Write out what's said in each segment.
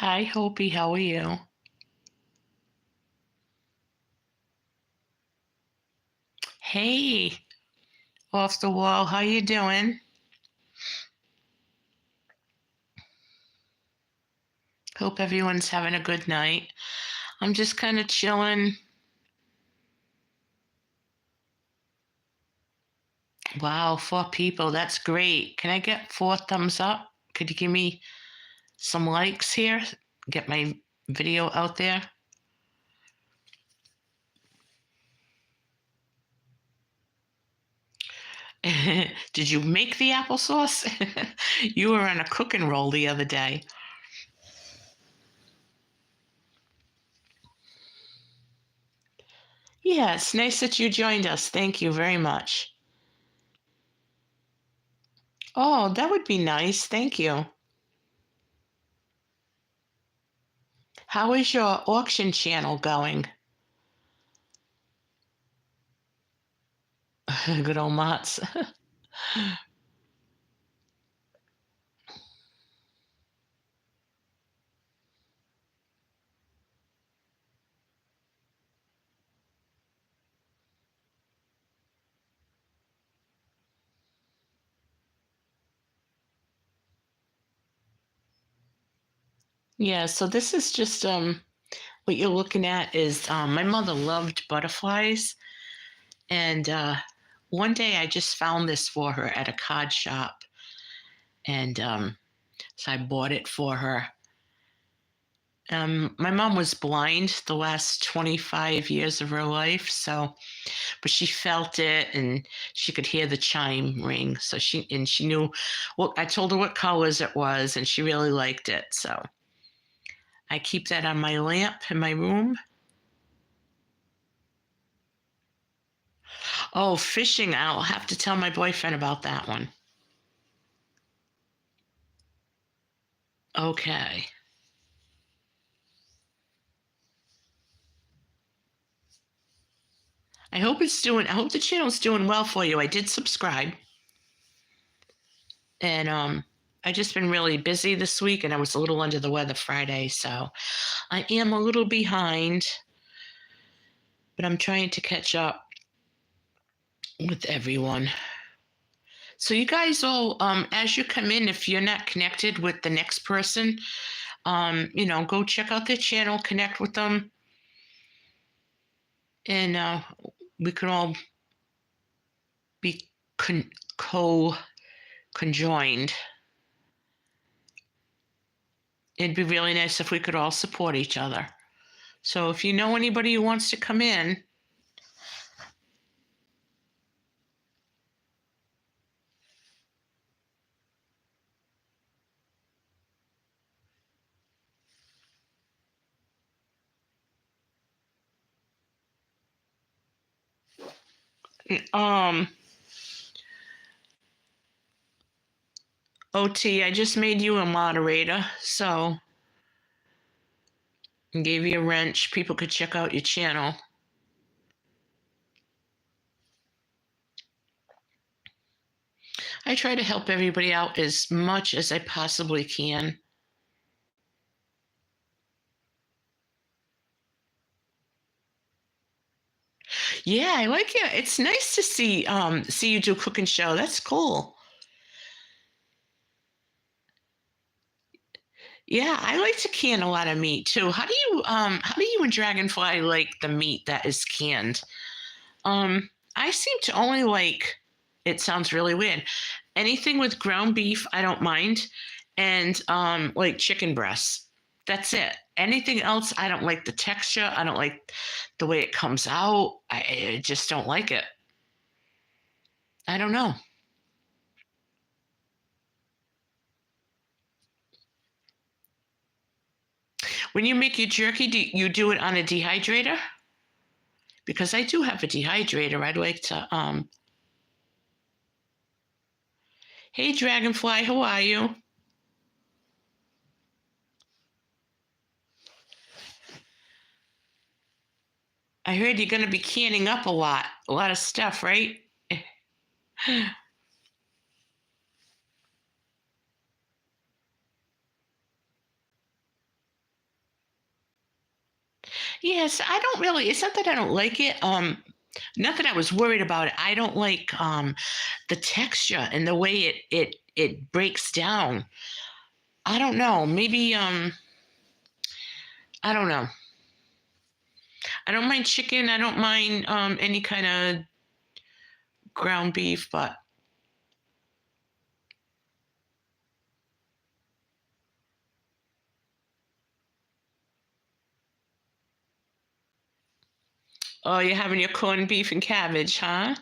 Hi, Hopi. How are you? Hey, off the wall. How you doing? Hope everyone's having a good night. I'm just kind of chilling. Wow, 4 people. That's great. Can I get 4 thumbs up? Could you give me some likes here? Get my video out there. Did you make the applesauce? You were on a cooking roll the other day. Yeah, it's nice that you joined us. Thank you very much. Oh, that would be nice. Thank you. How is your auction channel going? Good old Mott's. Yeah, so this is just what you're looking at is my mother loved butterflies, and one day I just found this for her at a card shop, and so I bought it for her. My mom was blind the last 25 years of her life, so but she felt it and she could hear the chime ring. So she knew. Well, I told her what colors it was, and she really liked it. So I keep that on my lamp in my room. Oh, fishing. I'll have to tell my boyfriend about that one. Okay. I hope the channel's doing well for you. I did subscribe. And I just been really busy this week and I was a little under the weather Friday, so I am a little behind, but I'm trying to catch up with everyone. So you guys all, as you come in, if you're not connected with the next person, go check out their channel, connect with them, and we can all be co conjoined. It'd be really nice if we could all support each other. So if you know anybody who wants to come in, um, OT, I just made you a moderator, so and gave you a wrench. People could check out your channel. I try to help everybody out as much as I possibly can. Yeah, I like it. It's nice to see you do cooking show. That's cool. Yeah, I like to can a lot of meat too. How do you and Dragonfly like the meat that is canned? I seem to only like, it sounds really weird. Anything with ground beef, I don't mind. And like chicken breasts. That's it. Anything else, I don't like the texture. I don't like the way it comes out. I just don't like it. I don't know. When you make your jerky, do you do it on a dehydrator? Because I do have a dehydrator. I'd like to. Hey, Dragonfly, how are you? I heard you're going to be canning up a lot of stuff, right? Yes, I don't really. It's not that I don't like it. Not that I was worried about it. I don't like the texture and the way it breaks down. I don't know. Maybe I don't know. I don't mind chicken. I don't mind any kind of ground beef, but oh, you're having your corned beef and cabbage, huh?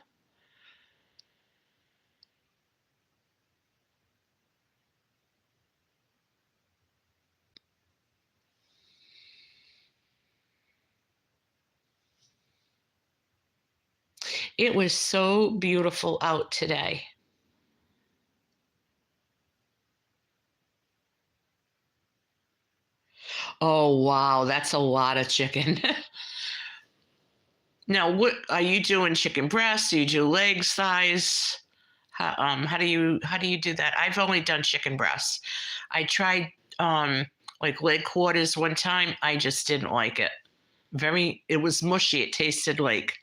It was so beautiful out today. Oh, wow, that's a lot of chicken. Now, what are you doing? Chicken breasts? Do you do legs, thighs? How do you do that? I've only done chicken breasts. I tried like leg quarters one time. I just didn't like it. It was mushy. It tasted like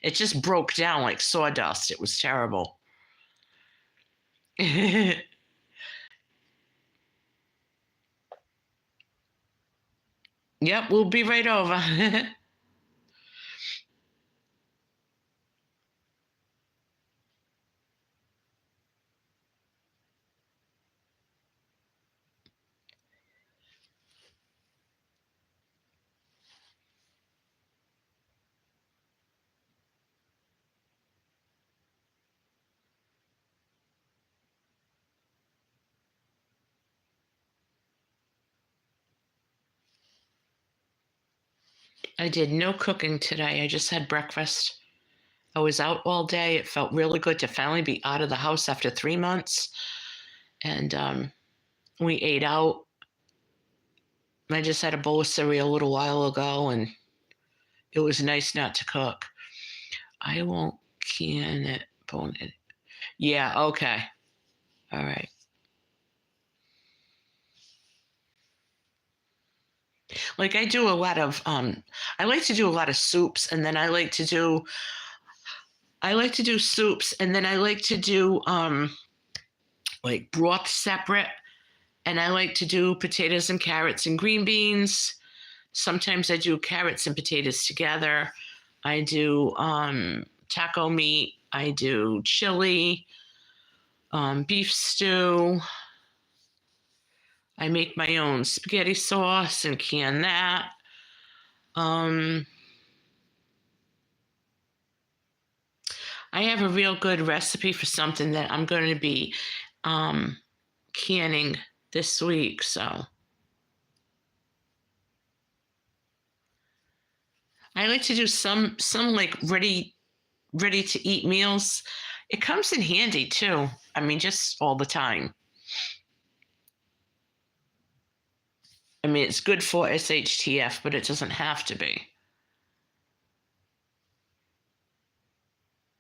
it just broke down like sawdust. It was terrible. Yep, we'll be right over. I did no cooking today. I just had breakfast. I was out all day. It felt really good to finally be out of the house after 3 months. And we ate out. I just had a bowl of cereal a little while ago, and it was nice not to cook. I won't can it, bone it. Yeah, okay. All right. Like I do a lot of I like to do a lot of soups, and then I like to do soups, and then I like to do like broth separate, and I like to do potatoes and carrots and green beans. Sometimes I do carrots and potatoes together. I do taco meat. I do chili, beef stew. I make my own spaghetti sauce and can that. Um, I have a real good recipe for something that I'm going to be um, canning this week. So I like to do some like ready to eat meals. It comes in handy too. I mean, just all the time. I mean, it's good for SHTF, but it doesn't have to be.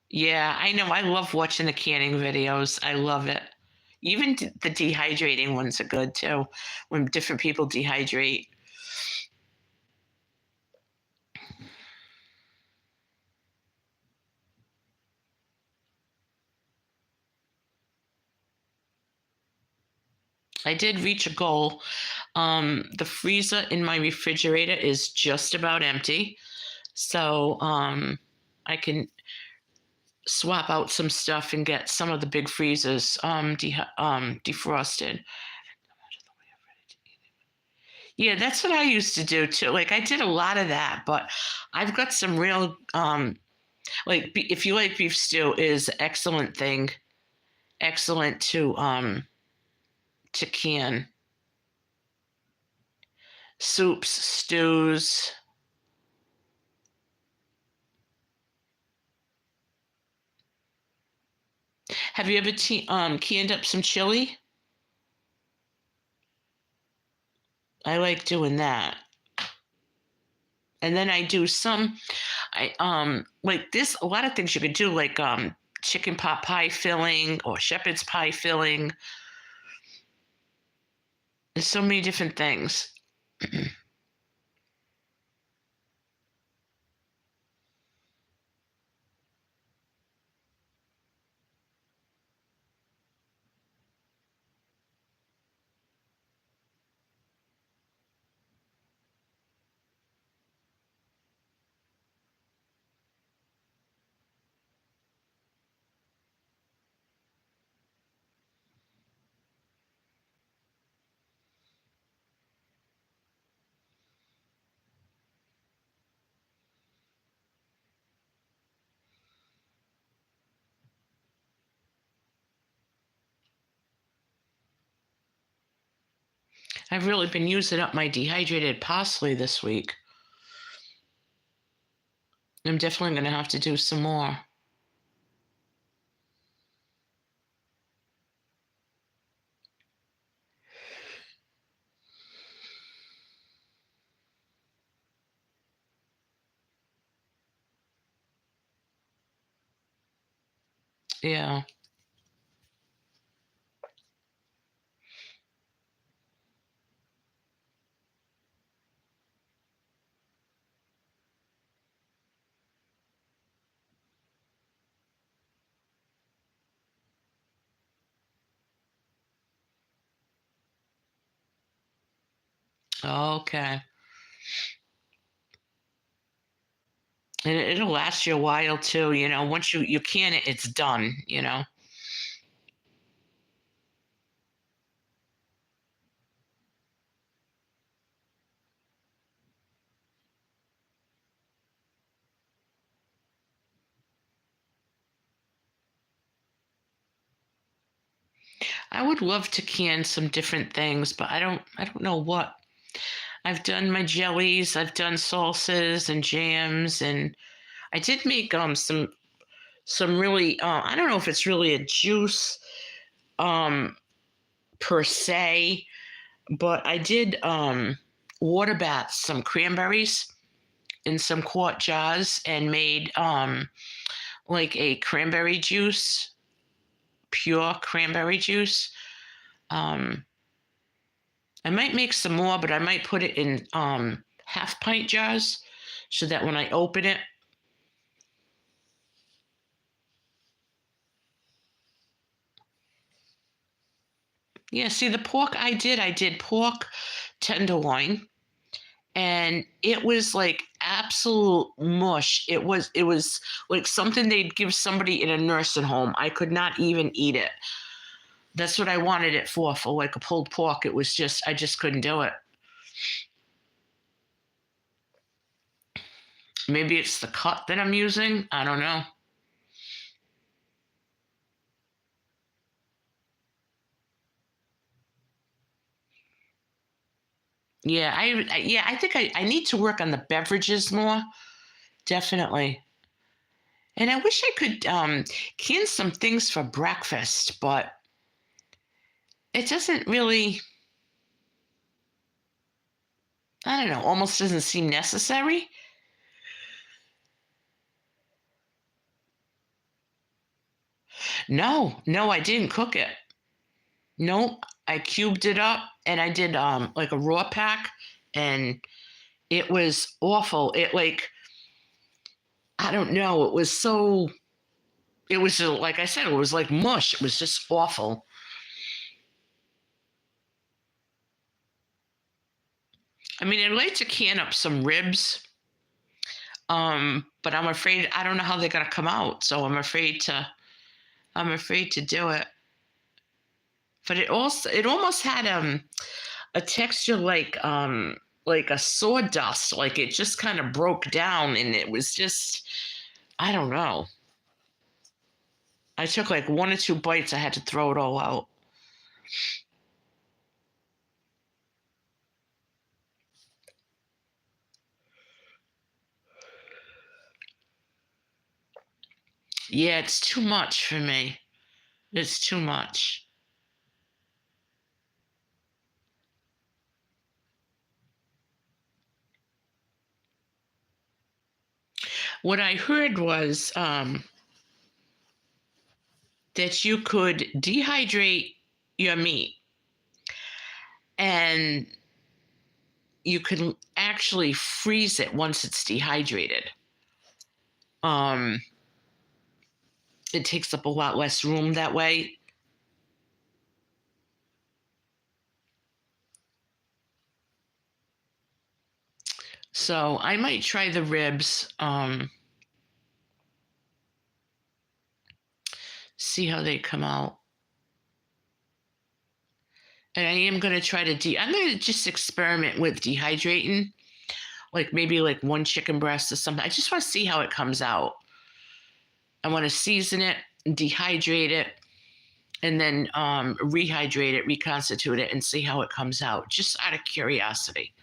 Yeah, I know. I love watching the canning videos. I love it. Even the dehydrating ones are good too, when different people dehydrate. I did reach a goal. The freezer in my refrigerator is just about empty. So I can swap out some stuff and get some of the big freezers defrosted. Yeah, that's what I used to do too. Like I did a lot of that, but I've got some real like if you like beef stew is an excellent thing, excellent to can soups, stews. Have you ever canned up some chili? I like doing that. And then I do some I like this a lot of things you could do like chicken pot pie filling or shepherd's pie filling. There's so many different things. I've really been using up my dehydrated parsley this week. I'm definitely going to have to do some more. Yeah. Okay. And it'll last you a while too, once you can it, it's done. I would love to can some different things, but I don't know what. I've done my jellies, I've done salsas and jams, and I did make some really I don't know if it's really a juice um per se, but I did water bath some cranberries in some quart jars and made like a cranberry juice, pure cranberry juice. Um I might make some more, but I might put it in half pint jars so that when I open it, yeah, see the pork I did pork tenderloin, and it was like absolute mush. It was like something they'd give somebody in a nursing home. I could not even eat it. That's what I wanted it for like a pulled pork. It was just I just couldn't do it. Maybe it's the cut that I'm using. I don't know. Yeah, I think I need to work on the beverages more. Definitely. And I wish I could can some things for breakfast, but it doesn't really, I don't know, almost doesn't seem necessary. No, no, I didn't cook it. No, I cubed it up and I did like a raw pack, and it was awful. It like I don't know, it was like I said, it was like mush. It was just awful. I mean, I'd like to can up some ribs, but I'm afraid I don't know how they're gonna come out, so I'm afraid to do it. But it almost had a texture like a sawdust, like it just kind of broke down, and it was just I don't know. I took like one or two bites, I had to throw it all out. Yeah, it's too much for me. It's too much. What I heard was that you could dehydrate your meat, and you can actually freeze it once it's dehydrated. Um, it takes up a lot less room that way. So I might try the ribs, see how they come out. And I am going to try to I'm going to just experiment with dehydrating, like maybe like one chicken breast or something. I just want to see how it comes out. I want to season it, dehydrate it, and then rehydrate it, reconstitute it, and see how it comes out, just out of curiosity.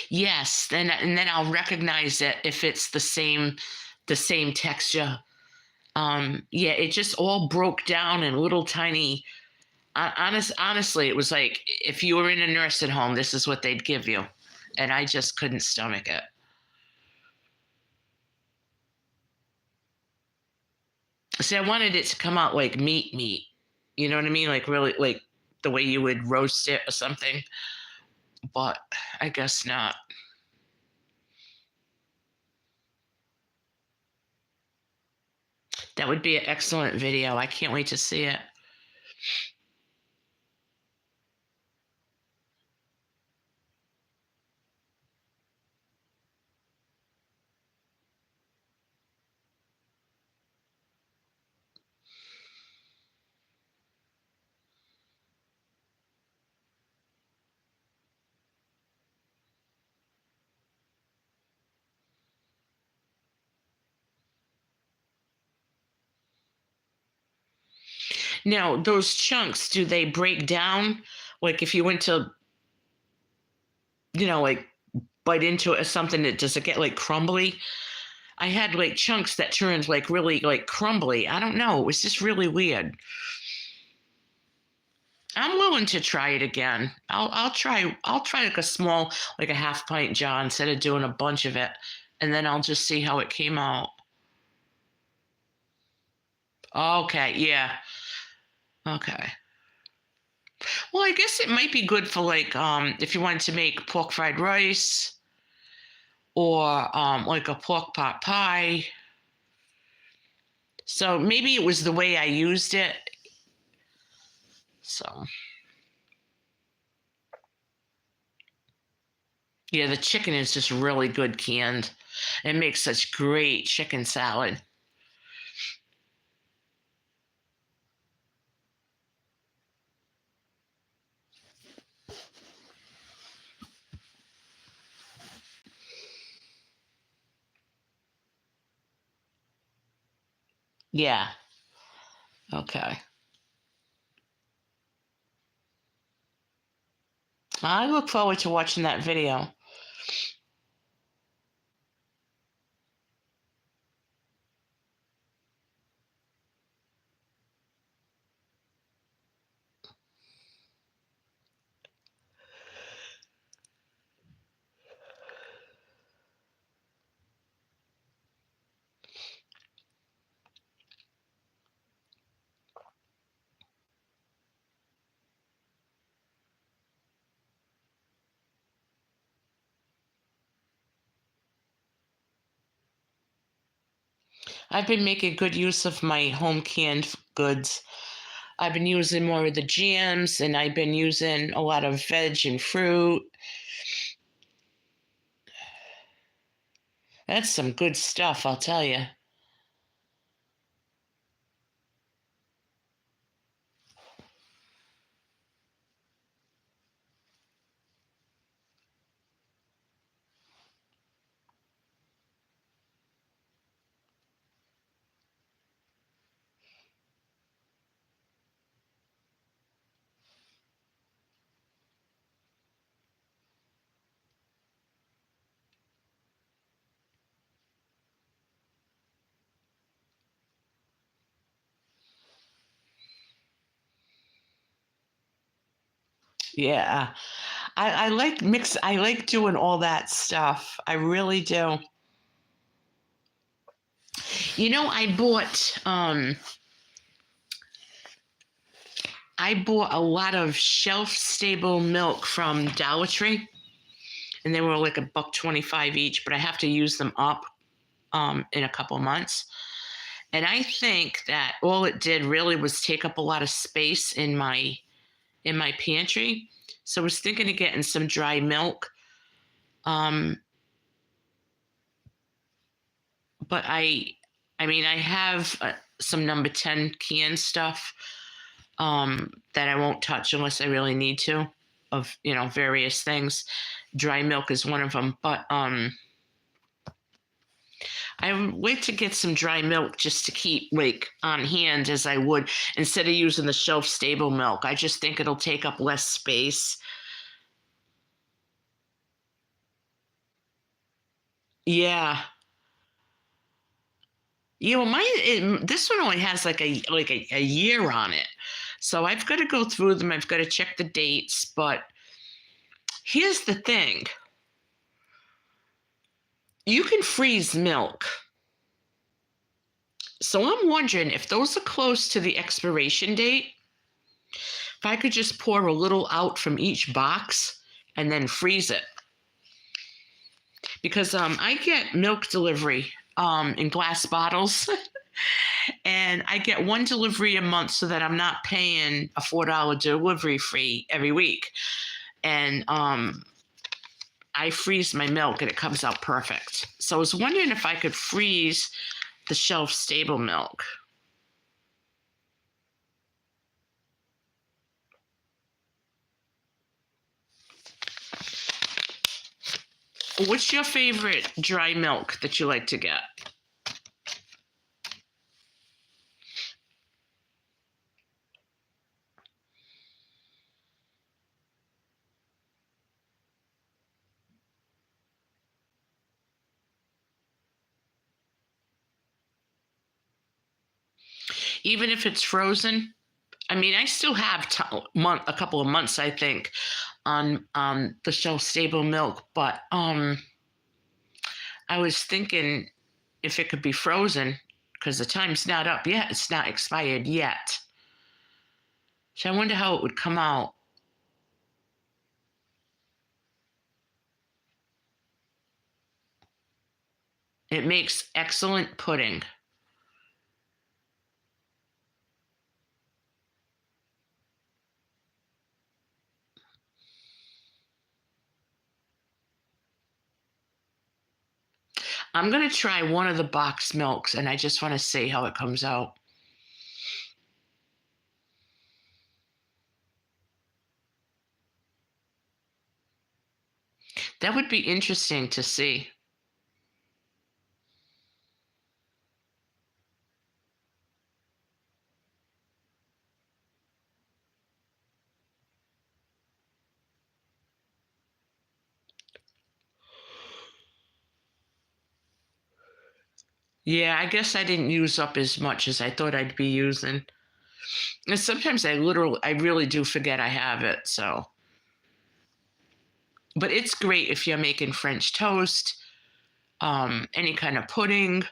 Yes, and then I'll recognize it if it's the same texture. Yeah, it just all broke down in little tiny. Honestly, it was like if you were in a nursing home, this is what they'd give you, and I just couldn't stomach it. See, I wanted it to come out like meat. You know what I mean? Like really, like the way you would roast it or something. But I guess not. That would be an excellent video. I can't wait to see it. Now, those chunks, do they break down? Like if you went to, like bite into it or something, does it get like crumbly? I had like chunks that turned like really like crumbly. I don't know. It was just really weird. I'm willing to try it again. I'll try like a small, like a half pint jar instead of doing a bunch of it, and then I'll just see how it came out. Okay, yeah. Okay. Well, I guess it might be good for like if you wanted to make pork fried rice or like a pork pot pie. So maybe it was the way I used it. So yeah, the chicken is just really good canned. It makes such great chicken salad. Yeah. Okay. I look forward to watching that video. I've been making good use of my home canned goods. I've been using more of the jams, and I've been using a lot of veg and fruit. That's some good stuff, I'll tell you. Yeah. I like mix I like doing all that stuff. I really do. I bought a lot of shelf stable milk from Dollar Tree, and they were like a buck 25 each, but I have to use them up in a couple months. And I think that all it did really was take up a lot of space in my pantry. So I was thinking of getting some dry milk. Um, but I mean, I have some number 10 canned stuff that I won't touch unless I really need to, of various things. Dry milk is one of them, but I would wait to get some dry milk just to keep like on hand as I would instead of using the shelf stable milk. I just think it'll take up less space. Yeah. Yeah, well, this one only has like a year on it, so I've got to go through them. I've got to check the dates. But here's the thing: you can freeze milk, so I'm wondering if those are close to the expiration date. If I could just pour a little out from each box and then freeze it, because I get milk delivery in glass bottles. And I get one delivery a month so that I'm not paying a $4 delivery fee every week. And I freeze my milk and it comes out perfect. So I was wondering if I could freeze the shelf stable milk. What's your favorite dry milk that you like to get? Even if it's frozen? I mean, I still have a couple of months, I think, on the shelf stable milk, but I was thinking if it could be frozen because the time's not up yet. It's not expired yet. So I wonder how it would come out. It makes excellent pudding. I'm going to try one of the box milks and I just want to see how it comes out. That would be interesting to see. Yeah, I guess I didn't use up as much as I thought I'd be using. And sometimes I really do forget I have it. So, but it's great if you're making French toast, any kind of pudding.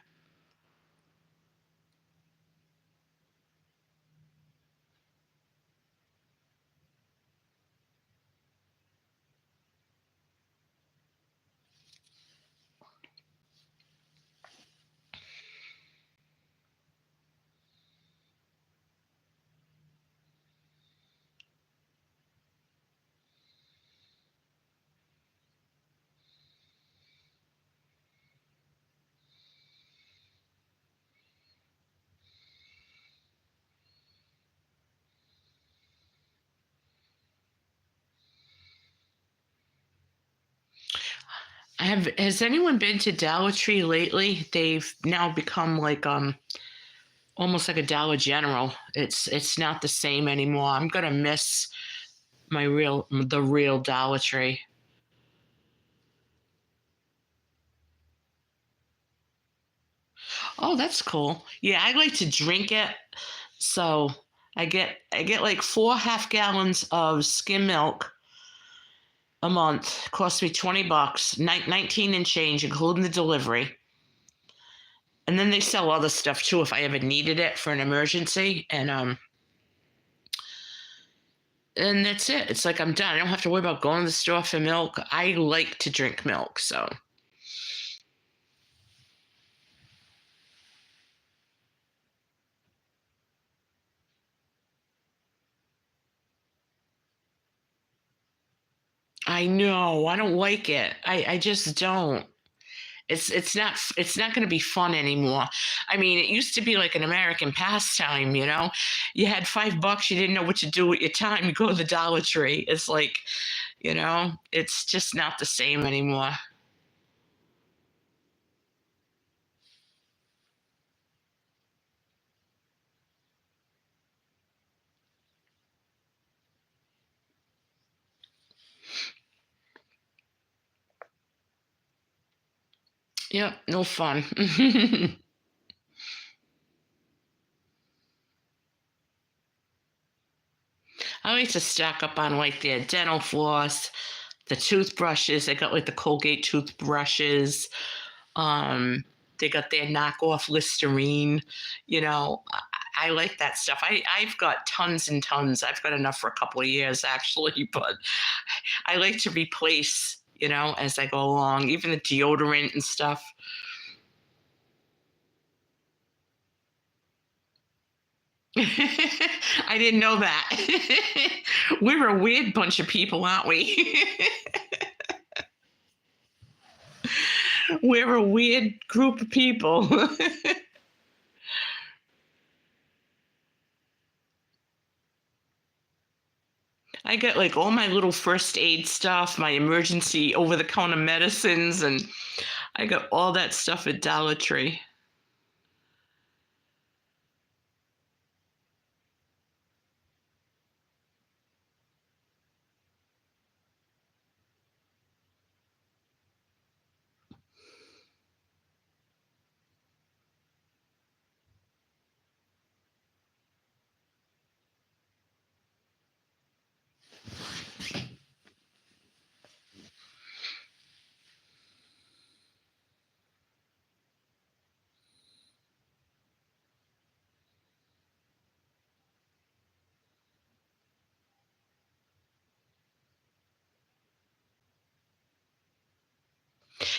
Has anyone been to Dollar Tree lately? They've now become like almost like a Dollar General. It's not the same anymore. I'm gonna miss the real Dollar Tree. Oh, that's cool. Yeah, I like to drink it. So I get like 4 half gallons of skim milk a month. Costs me $20, 19 and change, including the delivery. And then they sell other stuff too if I ever needed it for an emergency. And that's it. It's like I'm done. I don't have to worry about going to the store for milk. I like to drink milk, so I know. I don't like it. I just don't. It's not going to be fun anymore. I mean, it used to be like an American pastime, you know. You had $5, you didn't know what to do with your time. You go to the Dollar Tree. It's like, it's just not the same anymore. Yep, no fun. I like to stock up on like their dental floss, the toothbrushes. They got like the Colgate toothbrushes. They got their knockoff Listerine. I like that stuff. I've got tons and tons. I've got enough for a couple of years actually, but I like to replace, as I go along, even the deodorant and stuff. I didn't know that. We're a weird bunch of people, aren't we? We're a weird group of people. I get like all my little first aid stuff, my emergency over the counter medicines, and I got all that stuff at Dollar Tree.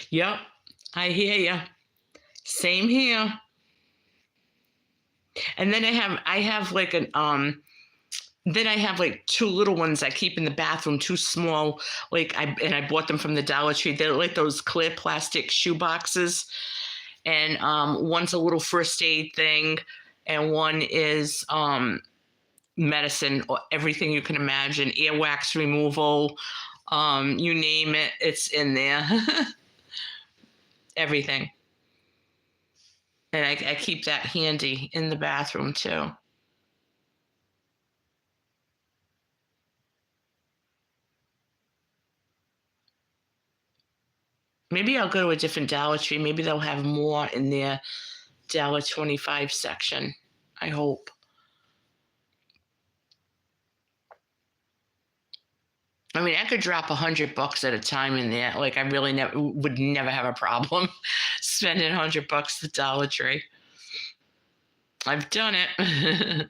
Yep, I hear you. Same here. And then I have like an then I have like two little ones I keep in the bathroom, too small. I bought them from the Dollar Tree. They're like those clear plastic shoe boxes, and one's a little first aid thing, and one is medicine or everything you can imagine, earwax removal, you name it, it's in there. Everything. And I keep that handy in the bathroom too. Maybe I'll go to a different Dollar Tree. Maybe they'll have more in their $1.25 section. I hope. I mean, I could drop $100 at a time in there. Like I really would never have a problem spending $100 at the Dollar Tree. I've done it.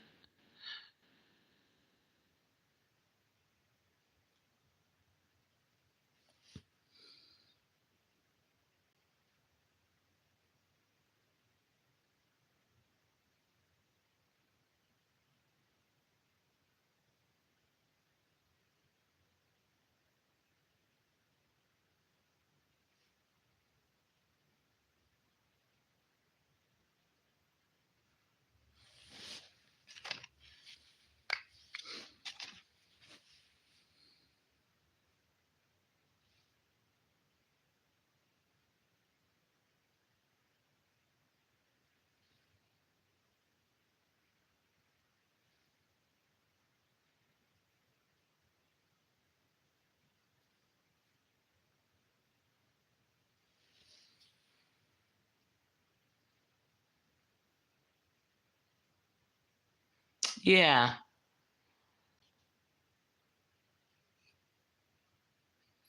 Yeah.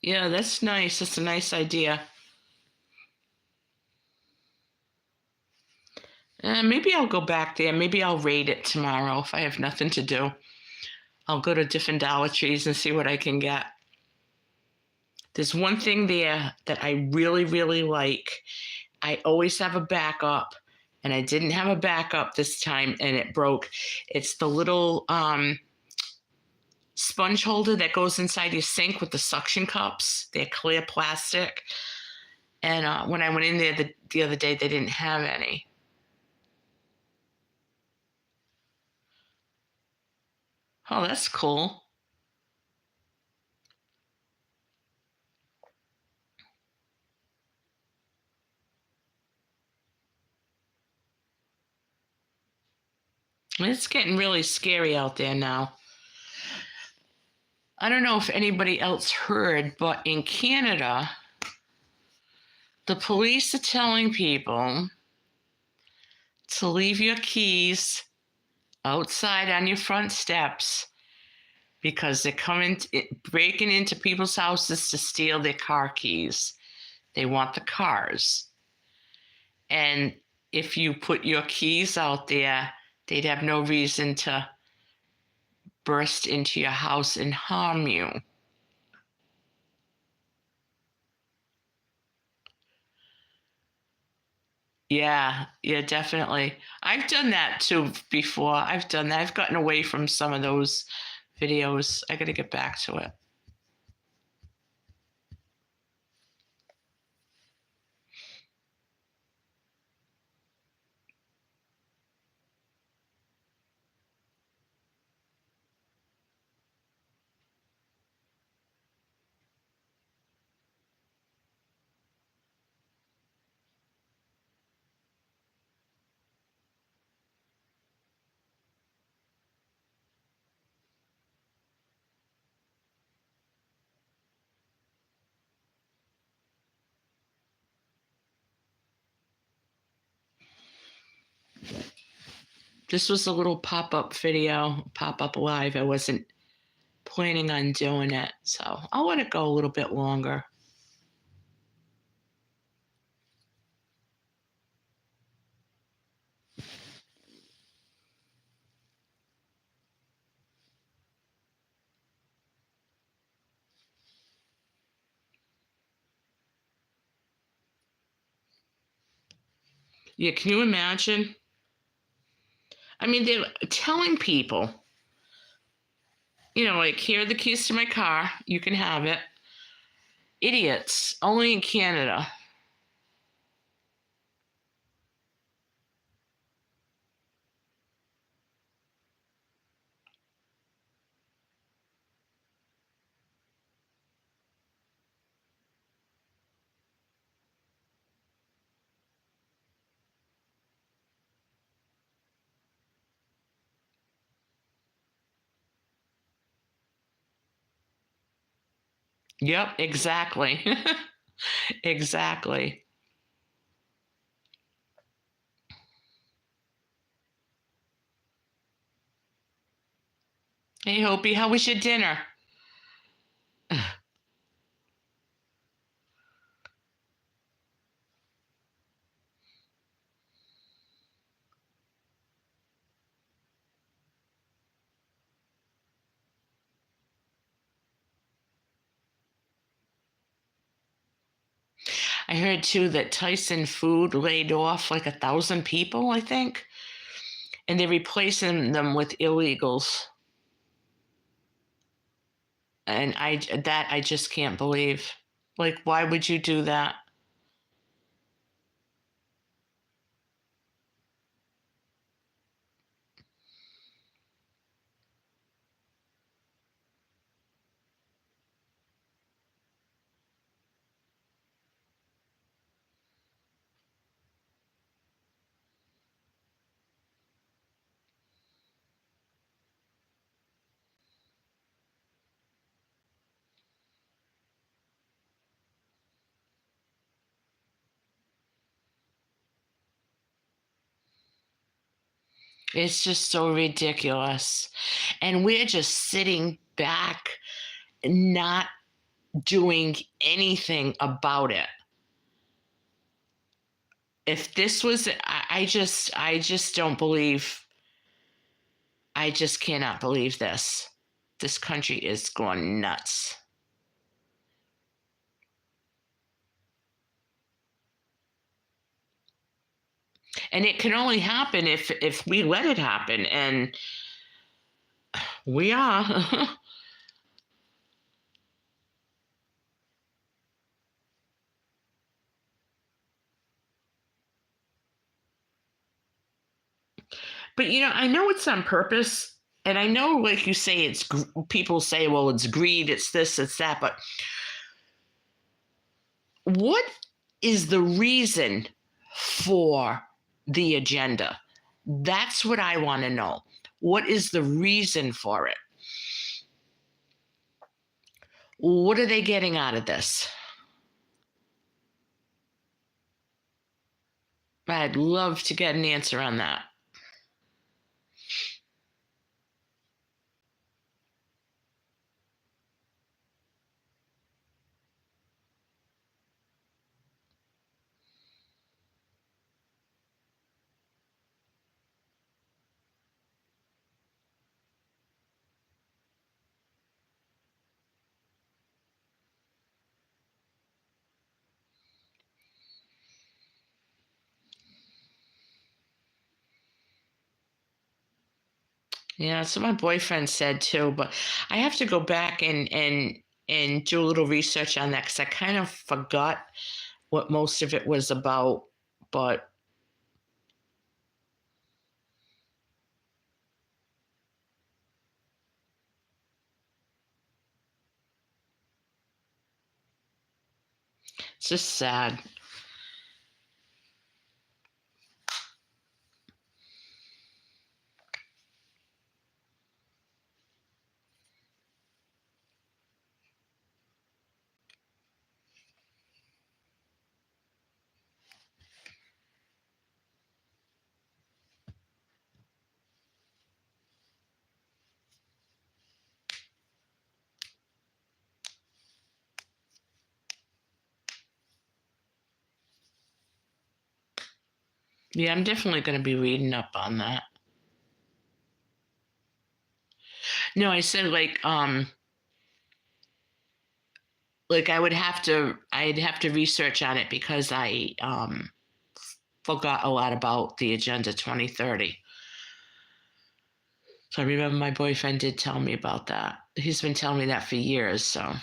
Yeah, that's nice. That's a nice idea. Maybe I'll go back there. Maybe I'll raid it tomorrow if I have nothing to do. I'll go to different Dollar Trees and see what I can get. There's one thing there that I really, really like. I always have a backup, and I didn't have a backup this time, and it broke. It's the little sponge holder that goes inside your sink with the suction cups. They're clear plastic. And when I went in there the other day, they didn't have any. Oh, that's cool. It's getting really scary out there now. I don't know if anybody else heard, but in Canada, the police are telling people to leave your keys outside on your front steps because they're breaking into people's houses to steal their car keys. They want the cars. And if you put your keys out there, they'd have no reason to burst into your house and harm you. Yeah, definitely. I've done that too before. I've done that. I've gotten away from some of those videos. I got to get back to it. This was a little pop-up video, pop-up live. I wasn't planning on doing it, so I'll let it go a little bit longer. Yeah, can you imagine? I mean, they're telling people, like, here are the keys to my car. You can have it. Idiots. Only in Canada. Yep, exactly. Exactly. Hey, Hopi, how was your dinner? I heard too that Tyson Food laid off like 1,000 people, I think, and they're replacing them with illegals. And I just can't believe. Like, why would you do that? It's just so ridiculous. And we're just sitting back, not doing anything about it. If this was, I just don't believe, I just cannot believe this. This country is going nuts. And it can only happen if we let it happen, and we are. But I know it's on purpose. And I know, like you say, people say, well, it's greed, it's this, it's that. But what is the reason for the agenda? That's what I want to know. What is the reason for it? What are they getting out of this? I'd love to get an answer on that. Yeah, that's what my boyfriend said too. But I have to go back and do a little research on that because I kind of forgot what most of it was about. But it's just sad. Yeah, I'm definitely going to be reading up on that. No, I said like I'd have to research on it because I forgot a lot about the Agenda 2030. So I remember my boyfriend did tell me about that. He's been telling me that for years. So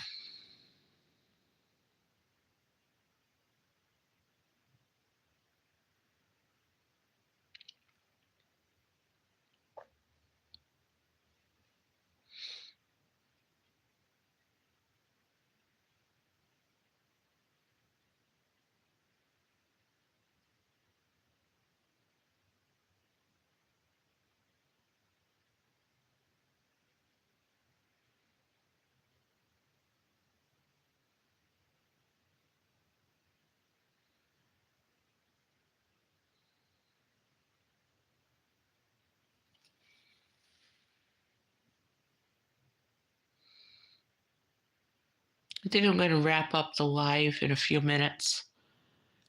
I think I'm going to wrap up the live in a few minutes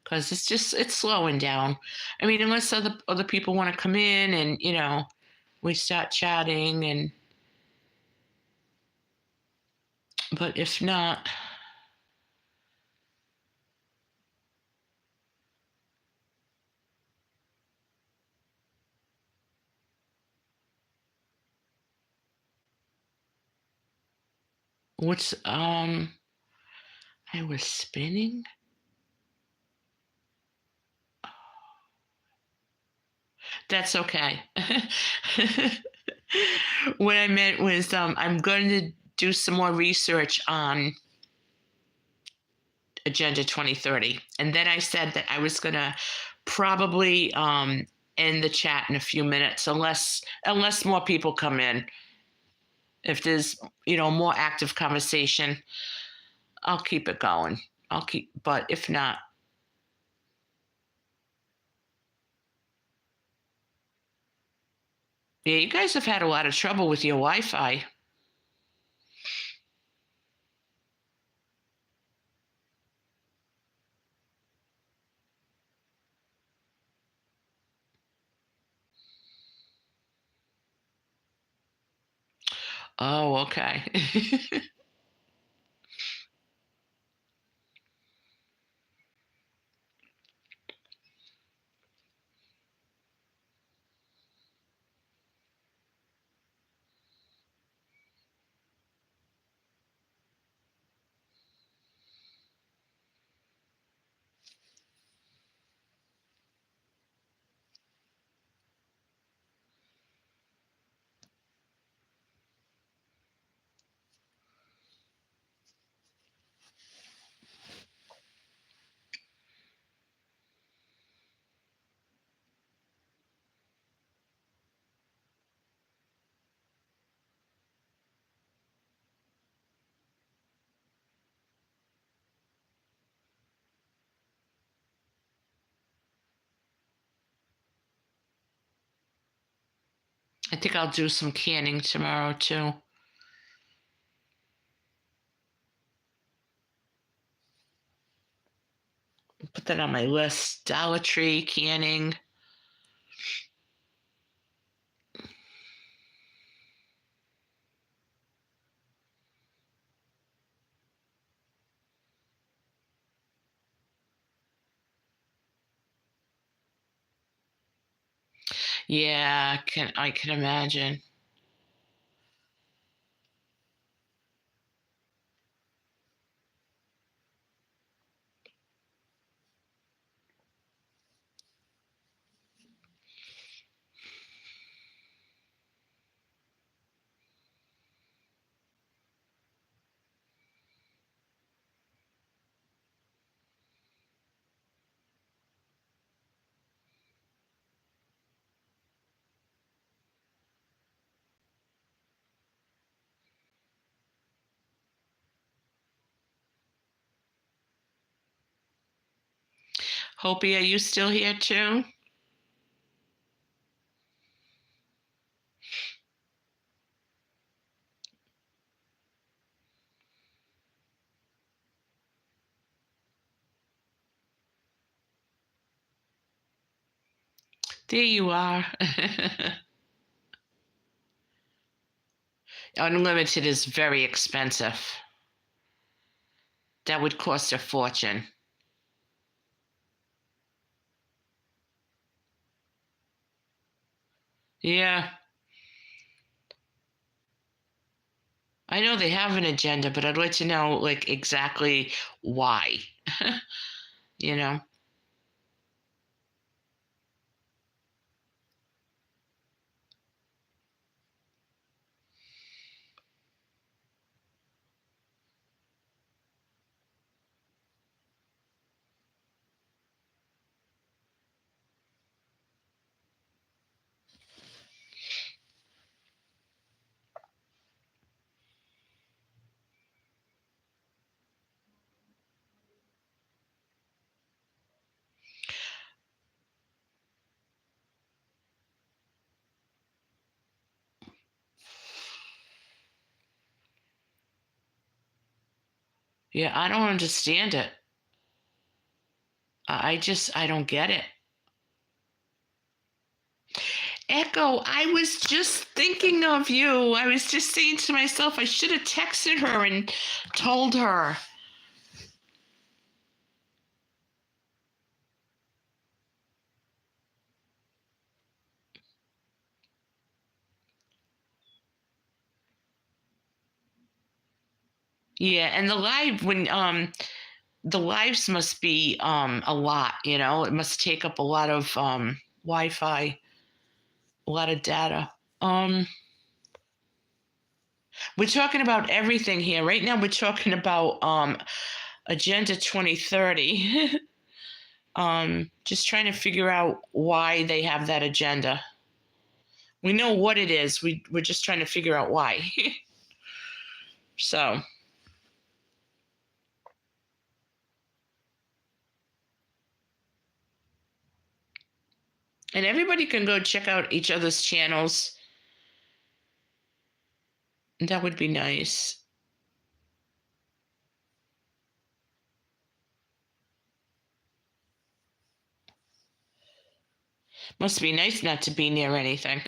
because it's slowing down. I mean, unless other people want to come in and we start chatting but if not, what's I was spinning. That's okay. What I meant was I'm going to do some more research on Agenda 2030. And then I said that I was going to probably end the chat in a few minutes unless more people come in. If there's, more active conversation, I'll keep it going. But if not, yeah, you guys have had a lot of trouble with your Wi-Fi. Oh, okay. I think I'll do some canning tomorrow too. Put that on my list. Dollar Tree canning. Yeah, I can imagine. Hopi, are you still here too? There you are. Unlimited is very expensive. That would cost a fortune. Yeah, I know they have an agenda, but I'd like to know like exactly why. you know. Yeah, I don't understand it. I don't get it. Echo, I was just thinking of you. I was just saying to myself, I should have texted her and told her. Yeah, and the lives must be a lot, It must take up a lot of Wi-Fi, a lot of data. Um we're talking about everything here. Right now we're talking about Agenda 2030. Just trying to figure out why they have that agenda. We know what it is. We're just trying to figure out why. so, and everybody can go check out each other's channels. That would be nice. Must be nice not to be near anything.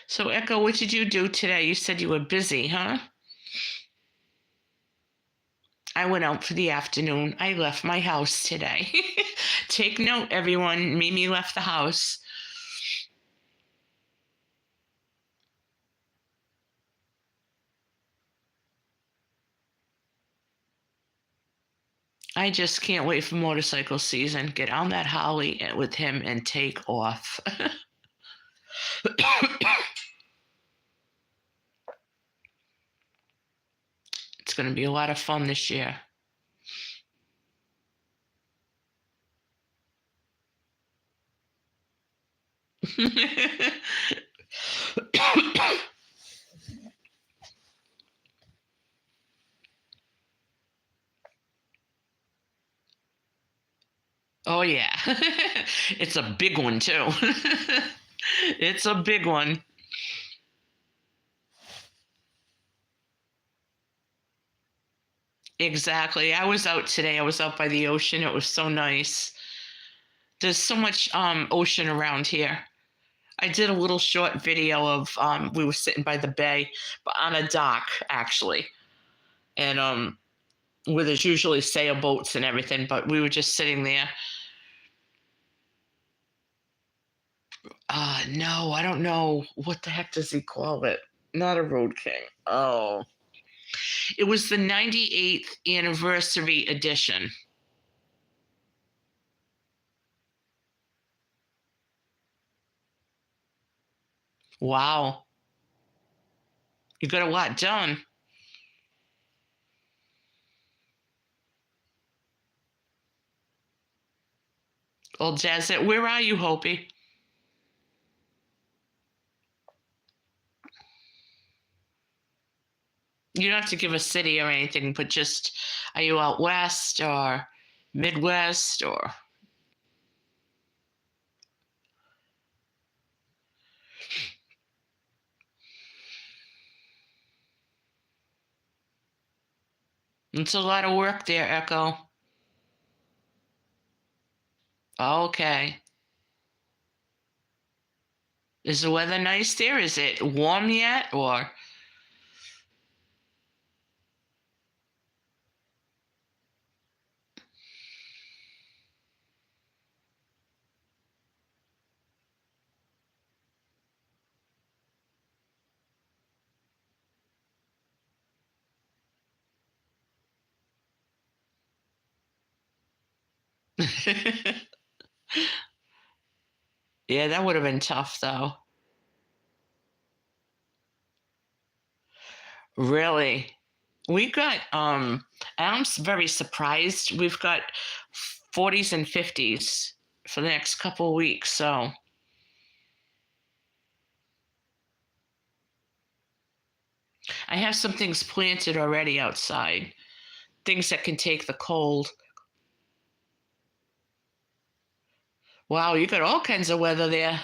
So, Echo, what did you do today? You said you were busy, huh? I went out for the afternoon. I left my house today. Take note, everyone. Mimi left the house. I just can't wait for motorcycle season. Get on that Harley with him and take off. It's going to be a lot of fun this year. Oh yeah. It's a big one too. It's a big one. Exactly. I was out today. I was out by the ocean. It was so nice. There's so much ocean around here. I did a little short video of we were sitting by the bay, but on a dock actually. And where there's usually sailboats and everything, but we were just sitting there. No, I don't know. What the heck does he call it? Not a Road King. Oh. It was the 98th anniversary edition. Wow. You got a lot done. Old Jazz, where are you, Hopi? You don't have to give a city or anything, but just, are you out west or Midwest or? It's a lot of work there, Echo. Okay. Is the weather nice there? Is it warm yet or? Yeah, that would have been tough though. Really? We got I'm very surprised. We've got 40s and 50s for the next couple of weeks. So I have some things planted already outside. Things that can take the cold. Wow, you got all kinds of weather there.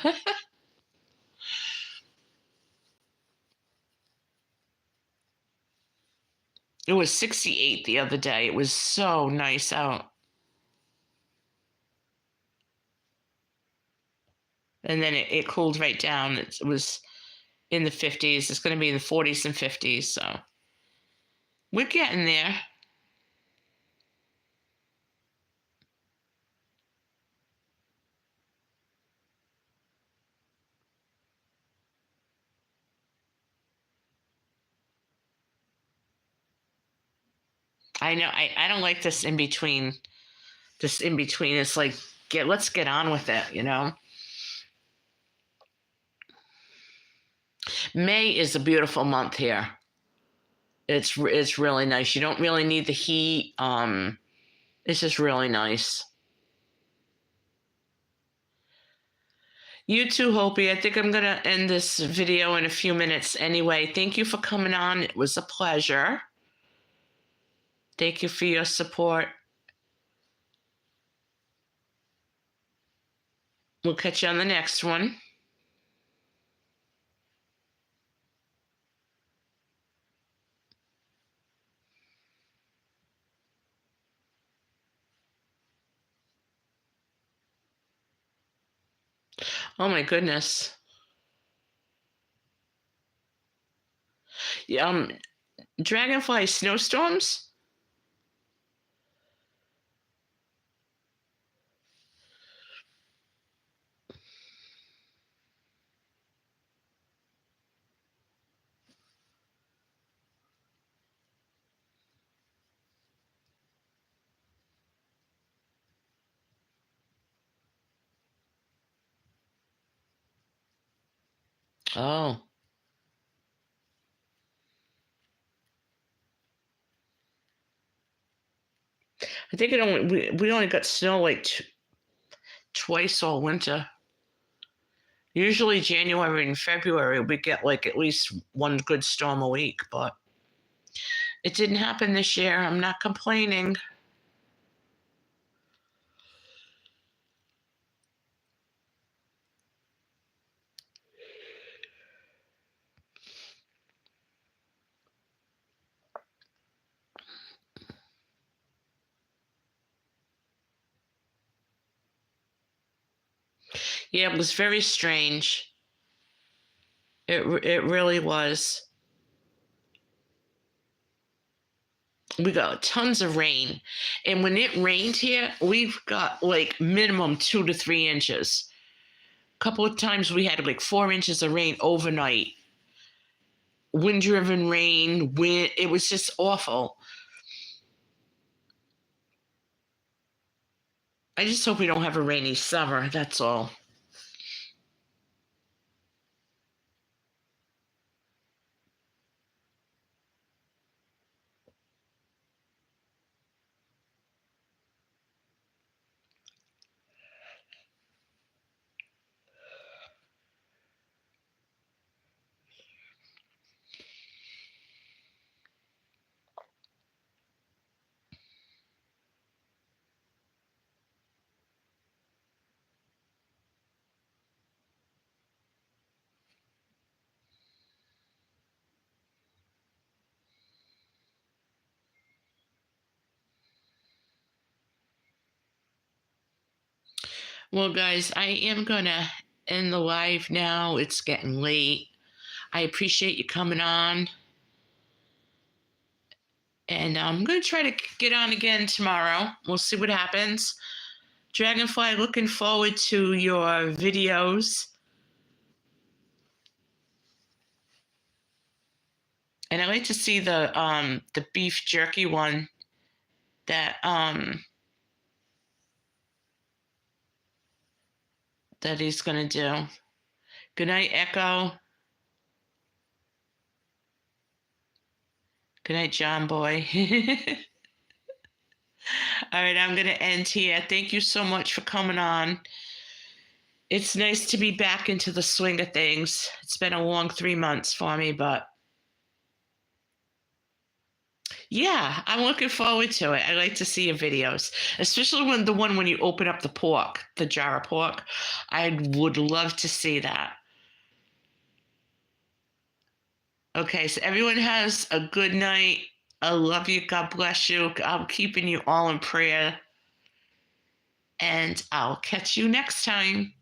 It was 68 the other day. It was so nice out. And then it cooled right down. It was in the 50s. It's going to be in the 40s and 50s. So we're getting there. I know. I don't like this in between. This in between. It's like, let's get on with it, you know? May is a beautiful month here. It's really nice. You don't really need the heat. It's just really nice. You too, Hopi. I think I'm gonna end this video in a few minutes anyway. Thank you for coming on. It was a pleasure. Thank you for your support. We'll catch you on the next one. Oh my goodness. Yeah, dragonfly snowstorms? Oh, I think we only got snow like twice all winter. Usually January and February we get like at least one good storm a week, but it didn't happen this year. I'm not complaining. Yeah, it was very strange. It really was. We got tons of rain, and when it rained here, we've got like minimum 2 to 3 inches. A couple of times we had like 4 inches of rain overnight. Wind driven rain, wind. It was just awful. I just hope we don't have a rainy summer. That's all. Well, guys, I am gonna end the live now. It's getting late. I appreciate you coming on, and I'm gonna try to get on again tomorrow. We'll see what happens. Dragonfly, looking forward to your videos. And I like to see the beef jerky one that that he's gonna do. Good night, Echo. Good night, John Boy. All right, I'm gonna end here. Thank you so much for coming on. It's nice to be back into the swing of things. It's been a long 3 months for me, but yeah, I'm looking forward to it. I like to see your videos, especially when the one when you open up the pork, the jar of pork. I would love to see that. Okay, so everyone has a good night. I love you. God bless you. I'm keeping you all in prayer. And I'll catch you next time.